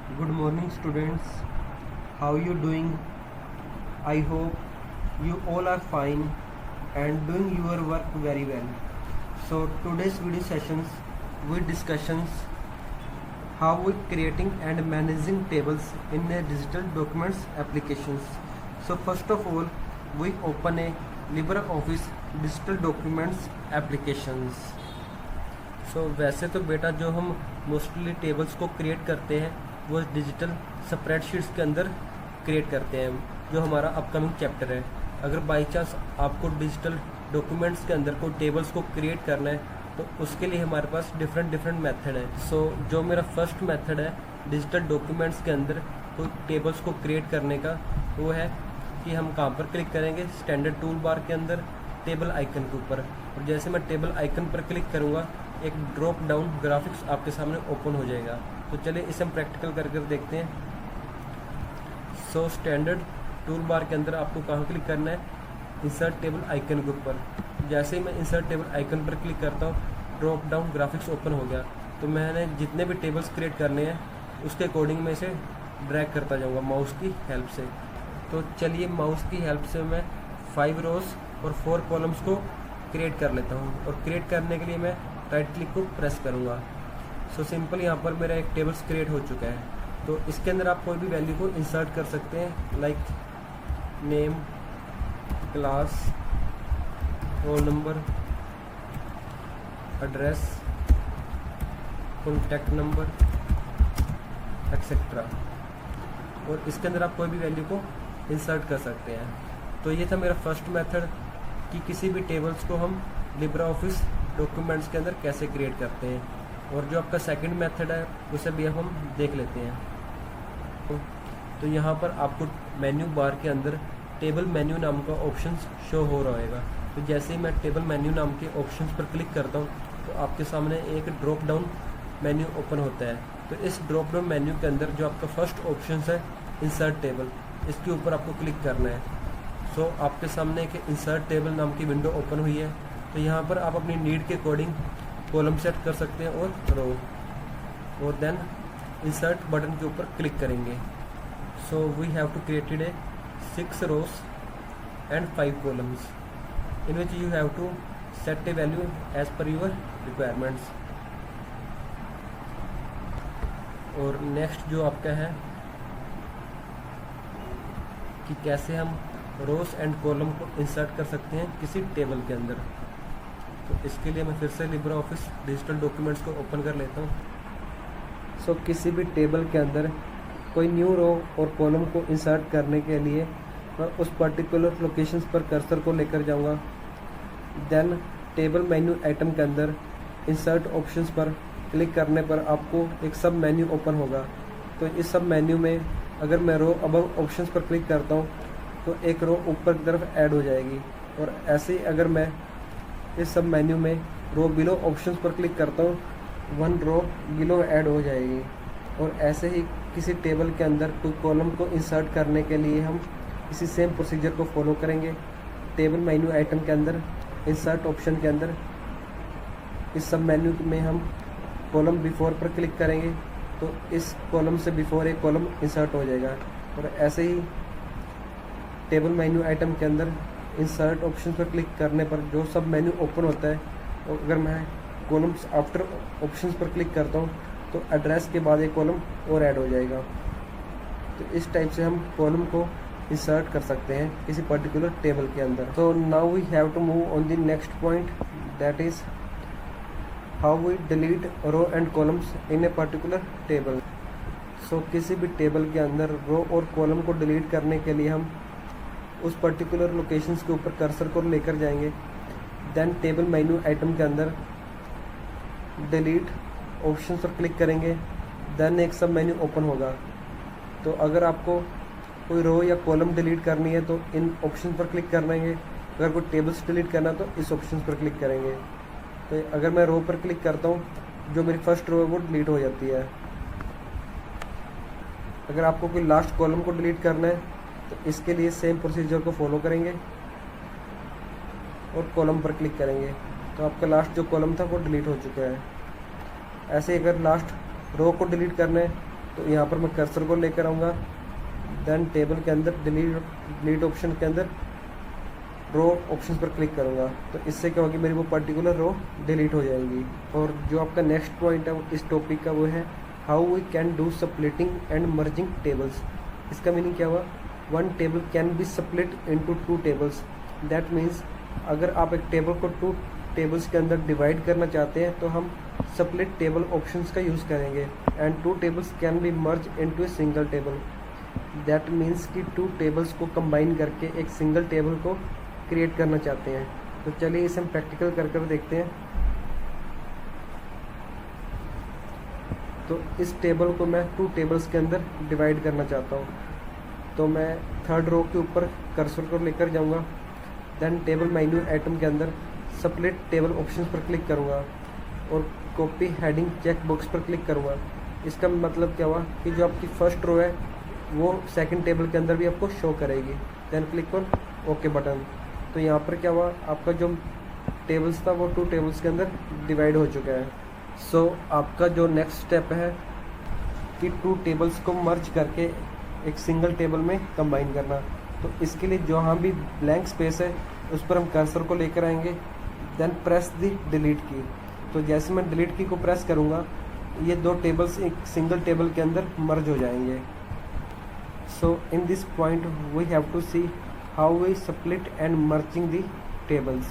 Good morning, students. How you doing? I hope you all are fine and doing your work very well. So today's video sessions we discussions how we creating and managing tables in a digital documents applications. So first of all, we open a LibreOffice digital documents applications. वैसे तो बेटा जो हम mostly tables को create करते हैं वो digital spreadsheets के अंदर क्रिएट करते हैं जो हमारा अपकमिंग चैप्टर है। अगर बाई चांस आपको डिजिटल डॉक्यूमेंट्स के अंदर कोई टेबल्स को क्रिएट करना है तो उसके लिए हमारे पास डिफरेंट मेथड है। जो मेरा फर्स्ट मेथड है डिजिटल डॉक्यूमेंट्स के अंदर कोई टेबल्स को क्रिएट करने का, वो है कि हम कहाँ पर क्लिक करेंगे, स्टैंडर्ड टूल बार के अंदर टेबल आइकन के ऊपर, और जैसे मैं टेबल आइकन पर क्लिक करूँगा एक ड्रॉप डाउन ग्राफिक्स आपके सामने ओपन हो जाएगा। तो चलिए इसे हम प्रैक्टिकल कर देखते हैं। स्टैंडर्ड टूल बार के अंदर आपको कहाँ क्लिक करना है, इंसर्ट टेबल आइकन के ऊपर। जैसे ही मैं इंसर्ट टेबल आइकन पर क्लिक करता हूँ ड्रॉप डाउन ग्राफिक्स ओपन हो गया। तो मैंने जितने भी टेबल्स क्रिएट करने हैं उसके अकॉर्डिंग मैं इसे ड्रैग करता जाऊँगा माउस की हेल्प से। तो चलिए माउस की हेल्प से मैं 5 रोज और 4 कॉलम्स को क्रिएट कर लेता हूँ, और क्रिएट करने के लिए मैं राइट क्लिक को प्रेस करूँगा। सिंपल यहाँ पर मेरा एक टेबल्स क्रिएट हो चुका है। तो इसके अंदर आप कोई भी वैल्यू को इंसर्ट कर सकते हैं, like name, class, roll number, address, contact number, etcetera. और इसके अंदर आप कोई भी वैल्यू को इंसर्ट कर सकते हैं। तो ये था मेरा फर्स्ट मेथड कि किसी भी टेबल्स को हम लिब्रेऑफिस डॉक्यूमेंट्स के अंदर कैसे क्रिएट करते हैं। और जो आपका सेकंड मेथड है उसे भी अब हम देख लेते हैं। तो यहाँ पर आपको मेन्यू बार के अंदर टेबल मेन्यू नाम का ऑप्शन शो हो रहा होगा। तो जैसे ही मैं टेबल मेन्यू नाम के ऑप्शंस पर क्लिक करता हूँ तो आपके सामने एक ड्रॉप डाउन मेन्यू ओपन होता है। तो इस ड्रॉप डाउन मेन्यू के अंदर जो आपका फर्स्ट ऑप्शन है इंसर्ट टेबल, इसके ऊपर आपको क्लिक करना है। आपके सामने एक इंसर्ट टेबल नाम की विंडो ओपन हुई है। तो यहाँ पर आप अपनी नीड के अकॉर्डिंग कॉलम सेट कर सकते हैं और रो, और देन इंसर्ट बटन के ऊपर क्लिक करेंगे। We have to created a 6 rows and 5 columns in which you have to set a value as per your requirements। और नेक्स्ट जो आपका है कि कैसे हम रोज एंड कॉलम को इंसर्ट कर सकते हैं किसी टेबल के अंदर। तो इसके लिए मैं फिर से लिब्रेऑफिस डिजिटल डॉक्यूमेंट्स को ओपन कर लेता हूँ। किसी भी टेबल के अंदर कोई न्यू रो और कॉलम को इंसर्ट करने के लिए मैं उस पर्टिकुलर लोकेशंस पर कर्सर को लेकर जाऊँगा। देन टेबल मेन्यू आइटम के अंदर इंसर्ट ऑप्शंस पर क्लिक करने पर आपको एक सब मेन्यू ओपन होगा। तो इस सब मेन्यू में अगर मैं रो अबव ऑप्शंस पर क्लिक करता हूँ तो एक रो ऊपर की तरफ ऐड हो जाएगी, और ऐसे ही अगर मैं इस सब मेन्यू में रो बिलो ऑप्शंस पर क्लिक करता हूँ 1 रो बिलो ऐड हो जाएगी। और ऐसे ही किसी टेबल के अंदर कोई कॉलम को इंसर्ट करने के लिए हम इसी सेम प्रोसीजर को फॉलो करेंगे। टेबल मेन्यू आइटम के अंदर इंसर्ट ऑप्शन के अंदर इस सब मेन्यू में हम कॉलम बिफोर पर क्लिक करेंगे तो इस कॉलम से बिफोर एक कॉलम इंसर्ट हो जाएगा। और ऐसे ही टेबल मेन्यू आइटम के अंदर इंसर्ट ऑप्शन पर क्लिक करने पर जो सब मेन्यू ओपन होता है, और अगर मैं कॉलम्स आफ्टर ऑप्शंस पर क्लिक करता हूँ तो एड्रेस के बाद एक कॉलम और ऐड हो जाएगा। तो इस टाइप से हम कॉलम को इंसर्ट कर सकते हैं किसी पर्टिकुलर टेबल के अंदर। तो now we have to move on the next point, that is how we delete row and columns in a particular table. किसी भी टेबल के अंदर रो और कॉलम को डिलीट करने के लिए हम उस पर्टिकुलर लोकेशंस के ऊपर कर्सर को लेकर जाएंगे। देन टेबल मेन्यू आइटम के अंदर डिलीट ऑप्शन पर क्लिक करेंगे। देन एक सब मेन्यू ओपन होगा। तो अगर आपको कोई रो या कॉलम डिलीट करनी है तो इन ऑप्शन पर क्लिक करेंगे, अगर कोई टेबल्स डिलीट करना तो इस ऑप्शन पर क्लिक करेंगे। तो अगर मैं रो पर क्लिक करता हूँ जो मेरी फर्स्ट रो है वो डिलीट हो जाती है। अगर आपको कोई लास्ट कॉलम को डिलीट करना है तो इसके लिए सेम प्रोसीजर को फॉलो करेंगे और कॉलम पर क्लिक करेंगे। तो आपका लास्ट जो कॉलम था वो डिलीट हो चुका है। ऐसे अगर लास्ट रो को डिलीट करना है तो यहाँ पर मैं कर्सर को लेकर आऊँगा, देन टेबल के अंदर डिलीट ऑप्शन के अंदर रो ऑप्शन पर क्लिक करूँगा। तो इससे क्या होगी, मेरी वो पर्टिकुलर रो डिलीट हो जाएगी। और जो आपका नेक्स्ट पॉइंट है इस टॉपिक का वो है how we can do splitting and merging tables. इसका मीनिंग क्या हुआ, one table can be split into two tables. That means अगर आप एक टेबल को टू टेबल्स के अंदर डिवाइड करना चाहते हैं तो हम स्प्लिट टेबल ऑप्शंस का यूज़ करेंगे। And two tables can be merge into a single table. That means कि टू टेबल्स को कंबाइन करके एक सिंगल टेबल को क्रिएट करना चाहते हैं। तो चलिए इसे हम प्रैक्टिकल कर देखते हैं। तो इस टेबल को मैं टू टेबल्स के अंदर डिवाइड करना चाहता हूँ। तो मैं थर्ड रो के ऊपर कर्सर को लेकर जाऊँगा, देन टेबल मेन्यू आइटम के अंदर स्प्लिट टेबल ऑप्शंस पर क्लिक करूँगा और कॉपी हेडिंग चेक बॉक्स पर क्लिक करूँगा। इसका मतलब क्या हुआ कि जो आपकी फर्स्ट रो है वो सेकंड टेबल के अंदर भी आपको शो करेगी। Then click on okay button. तो यहाँ पर क्या हुआ, आपका जो टेबल्स था वो टू टेबल्स के अंदर डिवाइड हो चुका है। सो आपका जो नेक्स्ट स्टेप है कि टू टेबल्स को मर्ज करके एक सिंगल टेबल में कंबाइन करना। तो इसके लिए जहाँ भी ब्लैंक स्पेस है उस पर हम कर्सर को लेकर आएंगे, देन प्रेस दी डिलीट की। तो जैसे मैं डिलीट की को प्रेस करूँगा ये दो टेबल्स एक सिंगल टेबल के अंदर मर्ज हो जाएंगे। So in this point we have to see how we split and merging the tables,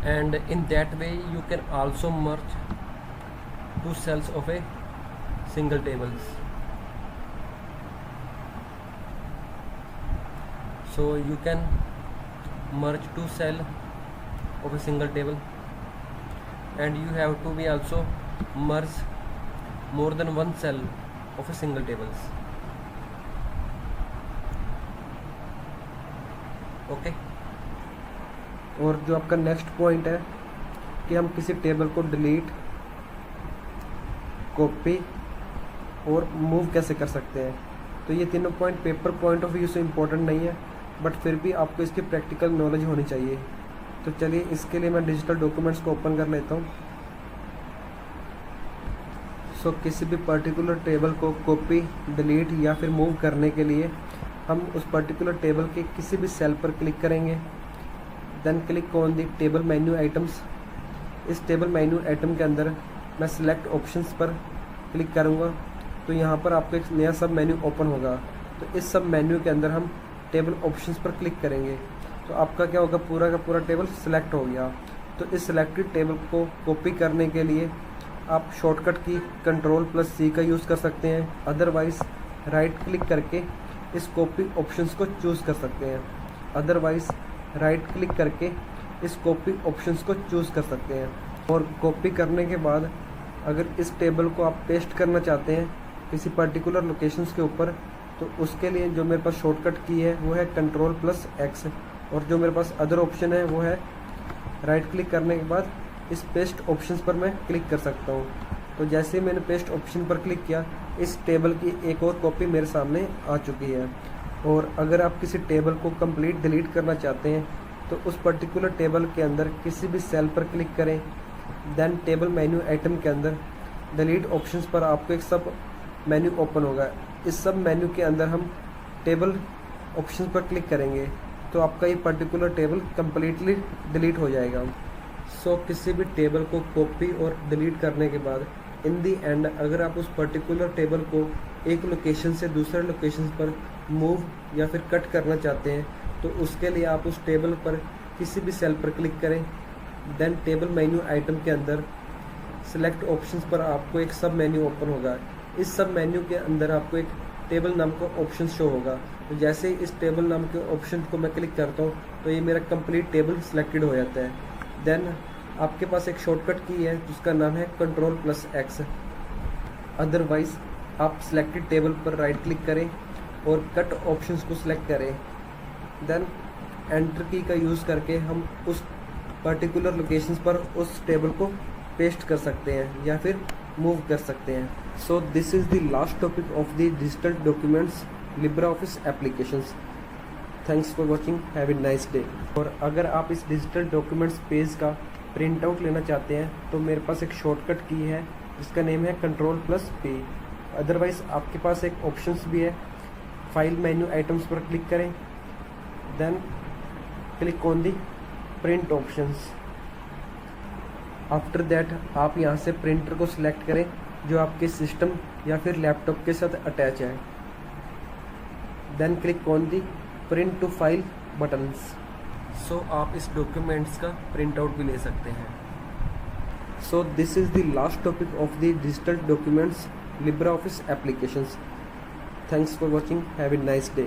and in that way you can also merge two cells of a single tables. So you can merge two cell of a single table, and you have to be also merge more than one cell of a single tables. Okay और जो आपका next point है कि हम किसी table को delete, copy और move कैसे कर सकते हैं। तो ये तीनों point paper point of view से इम्पोर्टेंट नहीं है, बट फिर भी आपको इसकी प्रैक्टिकल नॉलेज होनी चाहिए। तो चलिए इसके लिए मैं डिजिटल डॉक्यूमेंट्स को ओपन कर लेता हूँ। सो किसी भी पर्टिकुलर टेबल को कॉपी, डिलीट या फिर मूव करने के लिए हम उस पर्टिकुलर टेबल के किसी भी सेल पर क्लिक करेंगे, then click on the table menu items. इस टेबल मेन्यू आइटम के अंदर मैं सिलेक्ट ऑप्शंस पर क्लिक करूँगा। तो यहाँ पर आपको एक नया सब मेन्यू ओपन होगा। तो इस सब मेन्यू के अंदर हम टेबल ऑप्शंस पर क्लिक करेंगे तो आपका क्या होगा, पूरा का पूरा टेबल सिलेक्ट हो गया। तो इस सिलेक्टेड टेबल को कॉपी करने के लिए आप शॉर्टकट की Ctrl+C का यूज़ कर सकते हैं, अदरवाइज़ राइट क्लिक करके इस कॉपी ऑप्शंस को चूज़ कर सकते हैं। अदरवाइज़ राइट क्लिक करके इस कॉपी ऑप्शंस को चूज़ कर सकते हैं। और कॉपी करने के बाद अगर इस टेबल को आप पेस्ट करना चाहते हैं किसी पर्टिकुलर लोकेशंस के ऊपर, तो उसके लिए जो मेरे पास शॉर्टकट की है वो है Ctrl+X, और जो मेरे पास अदर ऑप्शन है वो है राइट क्लिक करने के बाद इस पेस्ट ऑप्शंस पर मैं क्लिक कर सकता हूँ। तो जैसे ही मैंने पेस्ट ऑप्शन पर क्लिक किया, इस टेबल की एक और कॉपी मेरे सामने आ चुकी है। और अगर आप किसी टेबल को कंप्लीट डिलीट करना चाहते हैं तो उस पर्टिकुलर टेबल के अंदर किसी भी सेल पर क्लिक करें, देन टेबल मेन्यू आइटम के अंदर डिलीट ऑप्शंस पर आपको एक सब मेन्यू ओपन होगा। इस सब मेन्यू के अंदर हम टेबल ऑप्शन पर क्लिक करेंगे तो आपका ये पर्टिकुलर टेबल कम्प्लीटली डिलीट हो जाएगा। सो किसी भी टेबल को कॉपी और डिलीट करने के बाद इन दी एंड अगर आप उस पर्टिकुलर टेबल को एक लोकेशन से दूसरे लोकेशन पर मूव या फिर कट करना चाहते हैं तो उसके लिए आप उस टेबल पर किसी भी सेल पर क्लिक करें, देन टेबल मेन्यू आइटम के अंदर सेलेक्ट ऑप्शंस पर आपको एक सब मेन्यू ओपन होगा। इस सब मेन्यू के अंदर आपको एक टेबल नाम का ऑप्शन शो होगा। तो जैसे ही इस टेबल नाम के ऑप्शन को मैं क्लिक करता हूँ तो ये मेरा कंप्लीट टेबल सिलेक्टेड हो जाता है। देन आपके पास एक शॉर्टकट की है जिसका नाम है Ctrl+X। अदरवाइज़ आप सिलेक्टेड टेबल पर राइट क्लिक करें और कट ऑप्शंस को सिलेक्ट करें, देन एंटर की का यूज़ करके हम उस पर्टिकुलर लोकेशंस पर उस टेबल को पेस्ट कर सकते हैं या फिर मूव कर सकते हैं। So this is the last topic of the digital documents LibreOffice applications. Thanks for watching, have a nice day. और अगर आप इस डिजिटल डॉक्यूमेंट्स पेज का प्रिंट आउट लेना चाहते हैं तो मेरे पास एक शॉर्टकट की है जिसका नेम है Ctrl+P। अदरवाइज आपके पास एक ऑप्शंस भी है, फाइल मेन्यू आइटम्स पर क्लिक करें, then click on the print options. After that आप यहाँ से प्रिंटर को सिलेक्ट करें जो आपके सिस्टम या फिर लैपटॉप के साथ अटैच है, then click on the print to file buttons. So आप इस डॉक्यूमेंट्स का प्रिंट आउट भी ले सकते हैं। So this is the last topic of the digital documents LibreOffice applications. Thanks for watching. Have a nice day.